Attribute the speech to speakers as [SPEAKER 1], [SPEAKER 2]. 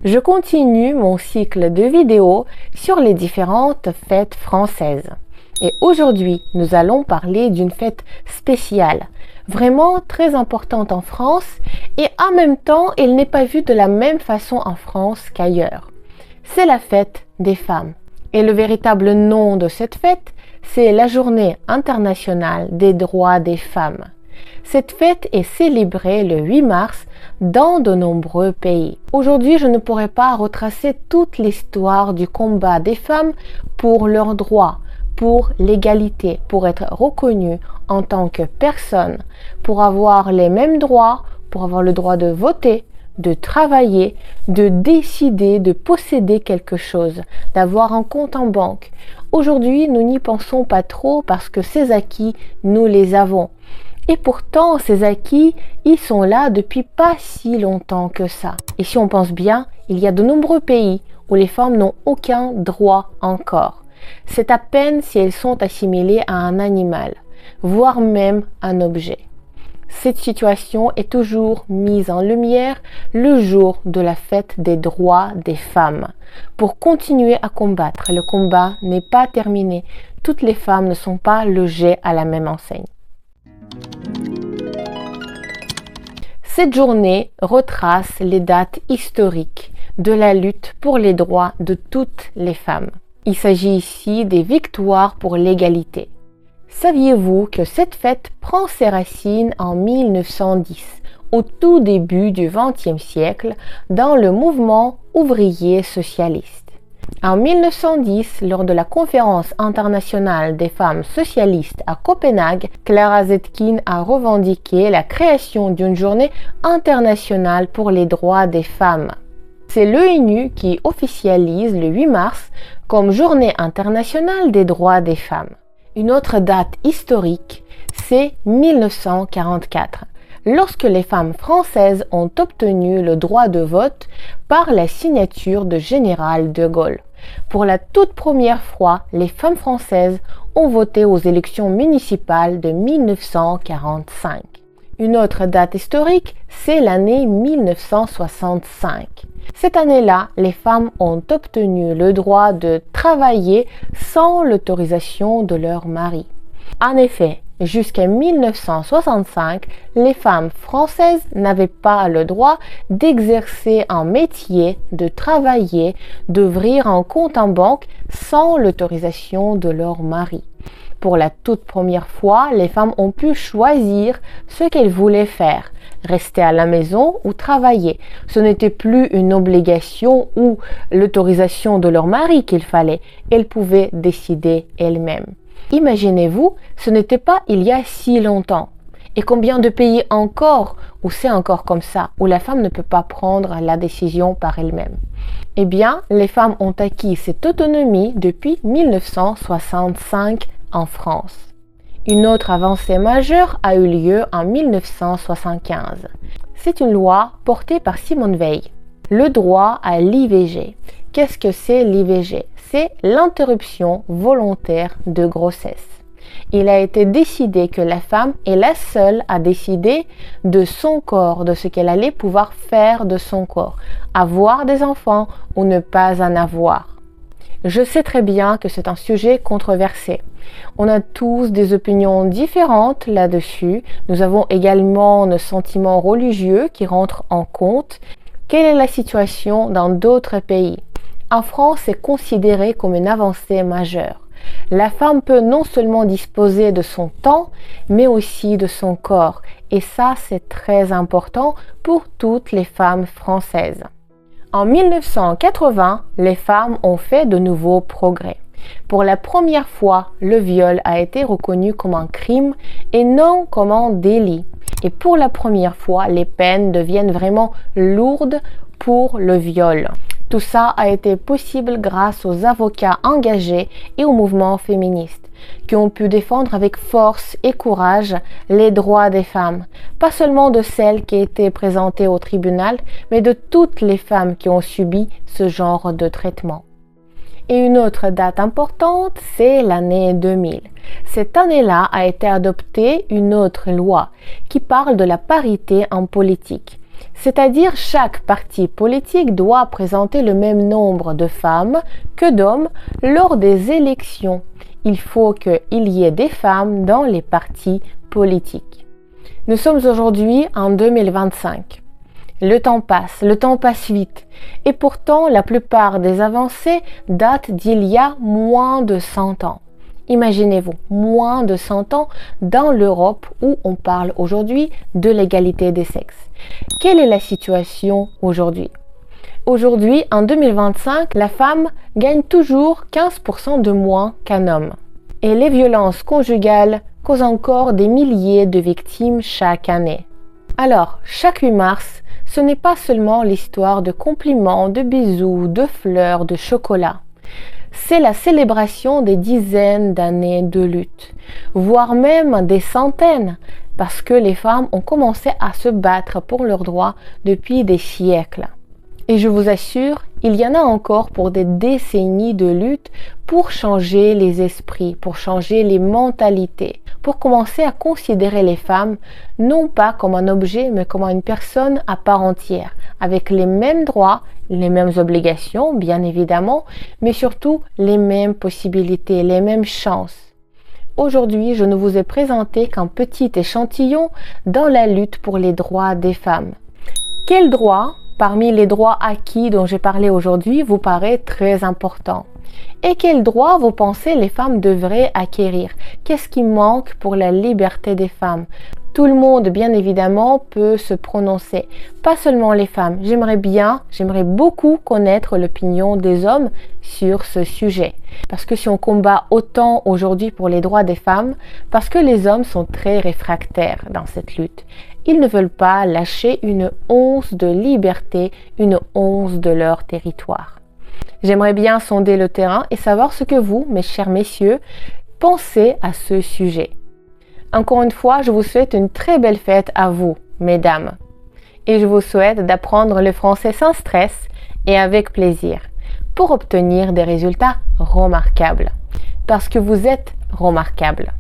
[SPEAKER 1] Je continue mon cycle de vidéos sur les différentes fêtes françaises. Et aujourd'hui, nous allons parler d'une fête spéciale, vraiment très importante en France et en même temps, elle n'est pas vue de la même façon en France qu'ailleurs. C'est la fête des femmes. Et le véritable nom de cette fête, c'est la Journée internationale des droits des femmes. Cette fête est célébrée le 8 mars dans de nombreux pays. Aujourd'hui, je ne pourrai pas retracer toute l'histoire du combat des femmes pour leurs droits, pour l'égalité, pour être reconnues en tant que personnes, pour avoir les mêmes droits, pour avoir le droit de voter, de travailler, de décider, de posséder quelque chose, d'avoir un compte en banque. Aujourd'hui, nous n'y pensons pas trop parce que ces acquis, nous les avons. Et pourtant, ces acquis, ils sont là depuis pas si longtemps que ça. Et si on pense bien, il y a de nombreux pays où les femmes n'ont aucun droit encore. C'est à peine si elles sont assimilées à un animal, voire même un objet. Cette situation est toujours mise en lumière le jour de la fête des droits des femmes. Pour continuer à combattre, le combat n'est pas terminé. Toutes les femmes ne sont pas logées à la même enseigne. Cette journée retrace les dates historiques de la lutte pour les droits de toutes les femmes. Il s'agit ici des victoires pour l'égalité. Saviez-vous que cette fête prend ses racines en 1910, au tout début du XXe siècle, dans le mouvement ouvrier socialiste? En 1910, lors de la conférence internationale des femmes socialistes à Copenhague, Clara Zetkin a revendiqué la création d'une journée internationale pour les droits des femmes. C'est l'ONU qui officialise le 8 mars comme journée internationale des droits des femmes. Une autre date historique, c'est 1944. Lorsque les femmes françaises ont obtenu le droit de vote par la signature de Général de Gaulle. Pour la toute première fois, les femmes françaises ont voté aux élections municipales de 1945. Une autre date historique, c'est l'année 1965. Cette année-là, les femmes ont obtenu le droit de travailler sans l'autorisation de leur mari. En effet, jusqu'à 1965, les femmes françaises n'avaient pas le droit d'exercer un métier, de travailler, d'ouvrir un compte en banque sans l'autorisation de leur mari. Pour la toute première fois, les femmes ont pu choisir ce qu'elles voulaient faire, rester à la maison ou travailler. Ce n'était plus une obligation ou l'autorisation de leur mari qu'il fallait. Elles pouvaient décider elles-mêmes. Imaginez-vous, ce n'était pas il y a si longtemps. Et combien de pays encore où c'est encore comme ça, où la femme ne peut pas prendre la décision par elle-même? Eh bien, les femmes ont acquis cette autonomie depuis 1965 en France. Une autre avancée majeure a eu lieu en 1975. C'est une loi portée par Simone Veil. Le droit à l'IVG. Qu'est-ce que c'est l'IVG? C'est l'interruption volontaire de grossesse. Il a été décidé que la femme est la seule à décider de son corps, de ce qu'elle allait pouvoir faire de son corps, avoir des enfants ou ne pas en avoir. Je sais très bien que c'est un sujet controversé. On a tous des opinions différentes là-dessus. Nous avons également nos sentiments religieux qui rentrent en compte. Quelle est la situation dans d'autres pays? En France, c'est considéré comme une avancée majeure. La femme peut non seulement disposer de son temps, mais aussi de son corps. Et ça, c'est très important pour toutes les femmes françaises. En 1980, les femmes ont fait de nouveaux progrès. Pour la première fois, le viol a été reconnu comme un crime et non comme un délit. Et pour la première fois, les peines deviennent vraiment lourdes pour le viol. Tout ça a été possible grâce aux avocats engagés et au mouvement féministe qui ont pu défendre avec force et courage les droits des femmes, pas seulement de celles qui étaient présentées au tribunal, mais de toutes les femmes qui ont subi ce genre de traitement. Et une autre date importante, c'est l'année 2000. Cette année-là a été adoptée une autre loi qui parle de la parité en politique. C'est-à-dire chaque parti politique doit présenter le même nombre de femmes que d'hommes lors des élections. Il faut qu'il y ait des femmes dans les partis politiques. Nous sommes aujourd'hui en 2025. Le temps passe vite. Et pourtant, la plupart des avancées datent d'il y a moins de 100 ans. Imaginez-vous, moins de 100 ans dans l'Europe où on parle aujourd'hui de l'égalité des sexes. Quelle est la situation aujourd'hui? Aujourd'hui, en 2025, la femme gagne toujours 15% de moins qu'un homme. Et les violences conjugales causent encore des milliers de victimes chaque année. Alors, chaque 8 mars, ce n'est pas seulement l'histoire de compliments, de bisous, de fleurs, de chocolat. C'est la célébration des dizaines d'années de lutte, voire même des centaines, parce que les femmes ont commencé à se battre pour leurs droits depuis des siècles. Et je vous assure, il y en a encore pour des décennies de lutte pour changer les esprits, pour changer les mentalités, pour commencer à considérer les femmes non pas comme un objet, mais comme une personne à part entière, avec les mêmes droits, les mêmes obligations, bien évidemment, mais surtout les mêmes possibilités, les mêmes chances. Aujourd'hui, je ne vous ai présenté qu'un petit échantillon dans la lutte pour les droits des femmes. Quel droit, parmi les droits acquis dont j'ai parlé aujourd'hui, vous paraît très important? Et quels droits vous pensez les femmes devraient acquérir? Qu'est-ce qui manque pour la liberté des femmes? Tout le monde, bien évidemment, peut se prononcer. Pas seulement les femmes. J'aimerais beaucoup connaître l'opinion des hommes sur ce sujet. Parce que si on combat autant aujourd'hui pour les droits des femmes, parce que les hommes sont très réfractaires dans cette lutte. Ils ne veulent pas lâcher une once de liberté, une once de leur territoire. J'aimerais bien sonder le terrain et savoir ce que vous, mes chers messieurs, pensez à ce sujet. Encore une fois, je vous souhaite une très belle fête à vous, mesdames. Et je vous souhaite d'apprendre le français sans stress et avec plaisir pour obtenir des résultats remarquables. Parce que vous êtes remarquables.